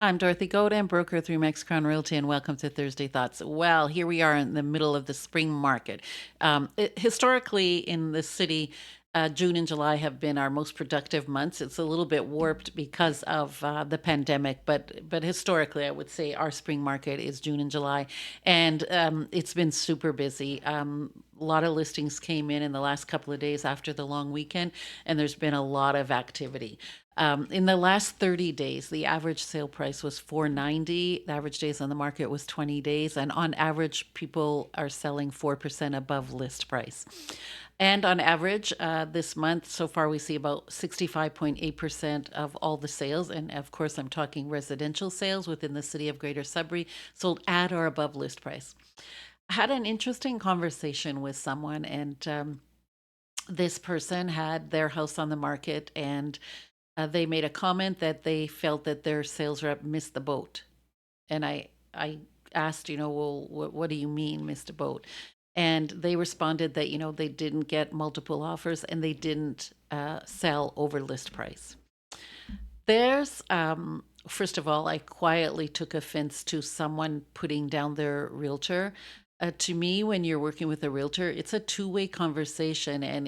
I'm Dorothy Godin, broker through Max Crown Realty, and welcome to Thursday Thoughts. Well, here we are in the middle of the spring market. Historically, in this city, June and July have been our most productive months. It's a little bit warped because of the pandemic, but historically, I would say our spring market is June and July, and it's been super busy. A lot of listings came in the last couple of days after the long weekend, and there's been a lot of activity. In the last 30 days, the average sale price was 490. The average days on the market was 20 days, and on average, people are selling 4% above list price. And on average, this month so far, we see about 65.8% of all the sales, and of course, I'm talking residential sales within the city of Greater Sudbury, sold at or above list price. I had an interesting conversation with someone, and this person had their house on the market, and they made a comment that they felt that their sales rep missed the boat. And I asked, well, what do you mean missed a boat? And they responded that, they didn't get multiple offers and they didn't sell over list price. First of all, I quietly took offense to someone putting down their realtor. To me, when you're working with a realtor, it's a two-way conversation, and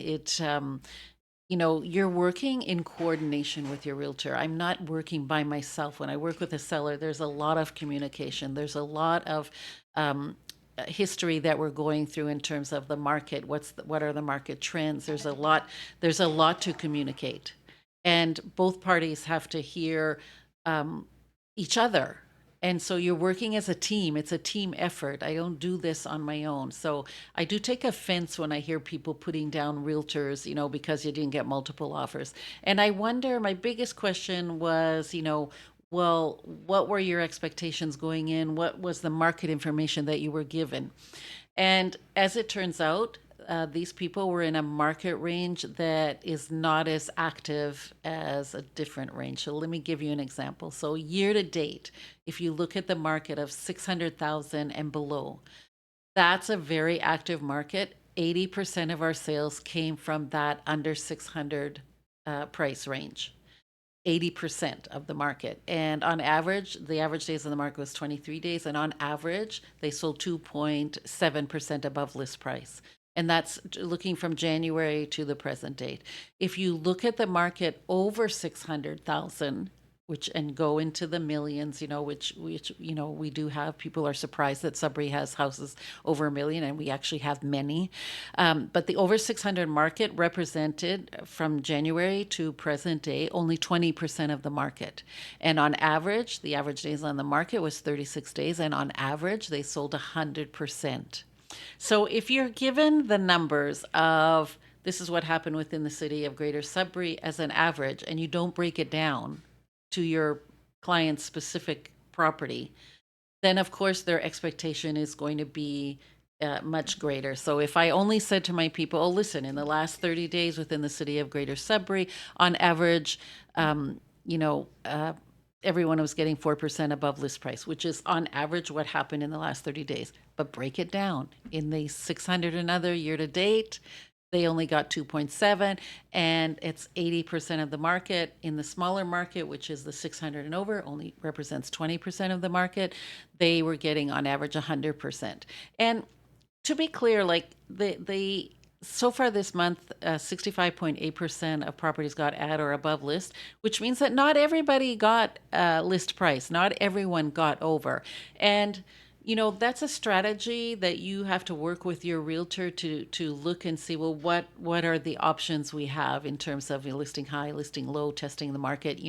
you're working in coordination with your realtor. I'm not working by myself. When I work with a seller, there's a lot of communication. There's a lot of history that we're going through in terms of the market. What are the market trends? There's a lot. There's a lot to communicate, and both parties have to hear each other. And so you're working as a team. It's a team effort. I don't do this on my own. So I do take offense when I hear people putting down realtors, because you didn't get multiple offers. And I wonder, my biggest question was, well, what were your expectations going in? What was the market information that you were given? And as it turns out, these people were in a market range that is not as active as a different range. So let me give you an example. So year to date, if you look at the market of 600,000 and below, that's a very active market. 80% of our sales came from that under 600 price range. 80% of the market. And on average, the average days on the market was 23 days. And on average, they sold 2.7% above list price. And that's looking from January to the present date. If you look at the market over 600,000, which and go into the millions, which we do have. People are surprised that Sudbury has houses over $1 million, and we actually have many. But the over 600 market represented from January to present day only 20% of the market. And on average, the average days on the market was 36 days, and on average, they sold 100%. So if you're given the numbers of this is what happened within the city of Greater Sudbury as an average, and you don't break it down to your client's specific property, then of course their expectation is going to be much greater. So if I only said to my people, oh, listen, in the last 30 days within the city of Greater Sudbury, on average, everyone was getting 4% above list price, which is on average what happened in the last 30 days. But break it down. In the 600 and other year to date, they only got 2.7, and it's 80% of the market. In the smaller market, which is the 600 and over, only represents 20% of the market. They were getting on average 100%. And to be clear, like the so far this month, 65.8% of properties got at or above list, which means that not everybody got list price. Not everyone got over. And that's a strategy that you have to work with your realtor to look and see, well, what are the options we have in terms of listing high, listing low, testing the market,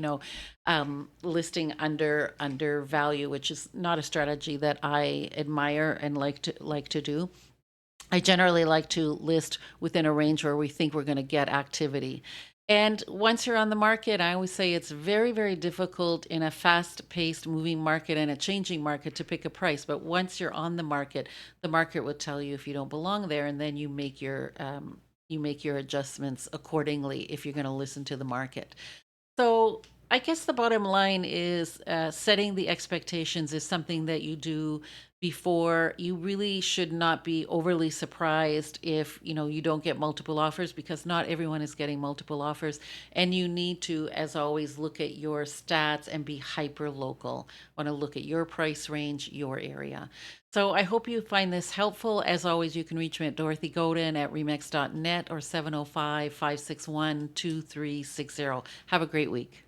listing under value, which is not a strategy that I admire and like to do. I generally like to list within a range where we think we're going to get activity. And once you're on the market, I always say it's very, very difficult in a fast paced moving market and a changing market to pick a price. But once you're on the market will tell you if you don't belong there, and then you make your adjustments accordingly if you're going to listen to the market. So I guess the bottom line is setting the expectations is something that you do before. You really should not be overly surprised if, you don't get multiple offers, because not everyone is getting multiple offers. And you need to, as always, look at your stats and be hyper local. Want to look at your price range, your area. So I hope you find this helpful. As always, you can reach me at Dorothy Godin at remax.net or 705-561-2360. Have a great week.